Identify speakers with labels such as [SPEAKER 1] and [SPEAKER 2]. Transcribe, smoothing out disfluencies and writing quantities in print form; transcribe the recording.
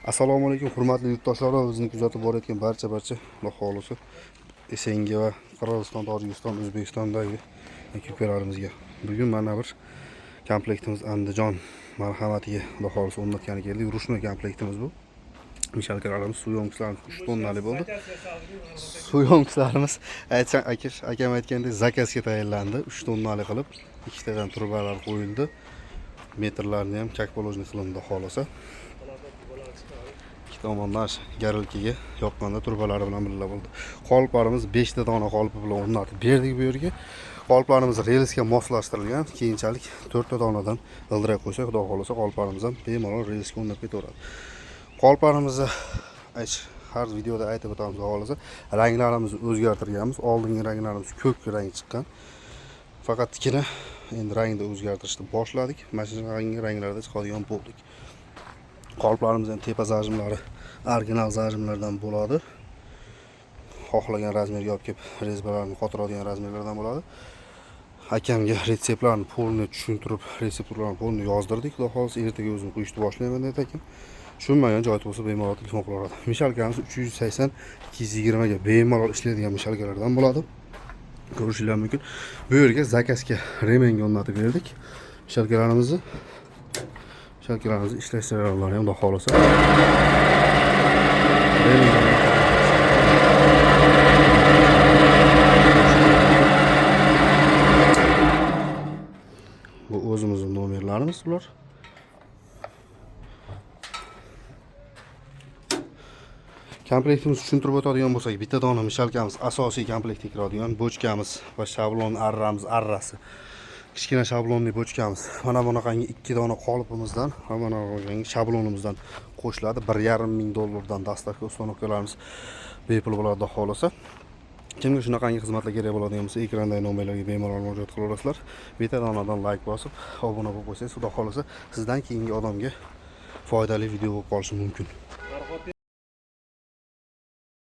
[SPEAKER 1] Assalomu alaykum hurmatli yurtdoshlar va bizni kuzatib borayotgan barcha Xudo xolisi Esenga va Qirg'iziston, Tojikiston, O'zbekistondagi ekipalarimizga. Bugun mana bir komplektimiz Andijon marhamatiga Xudo xolisi o'rnatgani keldik. Urushma komplektimiz bu. Mishalkalarimiz, suv yomkichlarimiz 3 tonnali bo'ldi. Suv yomkichlarimiz akam aytgandek zakazga tayinlandi. 3 tonnali qilib, ikkitadan turbalar qo'yildi. Metrlarni ham kakpolojni qilindi xolisa. Tomondan garilkiga yoqqanda turbalari bilan birga bo'ldi. Qoliplarimiz 5 ta dona qolipi bilan o'rnatib berdik bu yerga. Qoliplarimiz relsga moslashtirilgan. Keyinchalik 4 ta donadan g'ildirak qo'ysak, xudo xolasa qoliplarimiz ham bemalol relsga o'rnab ketaveradi. Qoliplarimizni har videoda aytib o'tamiz, xudo xolasa ranglarimizni o'zgartirganmiz. Oldingi ranglarimiz ko'k rang chiqqan. Faqatgina endi rangni o'zgartirishni boshladik. Mana shunday ranglarda chiqadigan bo'ldik. Qoliplarimiz tepa zajimlari original zajimlardan bo'ladi. Xohlagan razmerga olib kelib rezbalarni qotiradigan razmerlardan bo'ladi. Akamga retseptlarni polni tushuntirib, retseptlarni polni yozdirdik. Xudo xolasa ertaga o'zim qo'yishni boshlayman dedi akam. Tushunmagan joyi bo'lsa bemalol telefon qilaveradi. Mishalkamiz 380 220 ga bemalol ishlaydigan mishalkalardan bo'ladi. Ko'rishingiz mumkin. Bu yerga zakazga remenga o'rnatib berdik. Mishalkalarimizni ishlash jarayonlari ham xudo xolasa. Bu o'zimizning nomerlarimiz bular. Komplektimizni tushuntirib o'tadigan bo'lsak, bitta dona mishalkamiz asosiy komplektga kiradigan bochkamiz va shablon arrasi. Kichkina shablonli bochkamiz. Mana bunaqangi 2 dona qolipimizdan va mana bunaqangi shablonimizdan qo'shiladi. $1,500 dastavka uстановkalarimiz bepul bo'ladi xolasa. Kimga shunaqangi xizmatlar kerak bo'ladigan bo'lsa, ekrandagi nomerlarga bemalol murojaat qilaverasizlar. Bitta donadan like bosib, obuna bo'lib qo'ysangiz, xudo xolasa sizdan keyingi odamga foydali video bo'lib qolishi mumkin.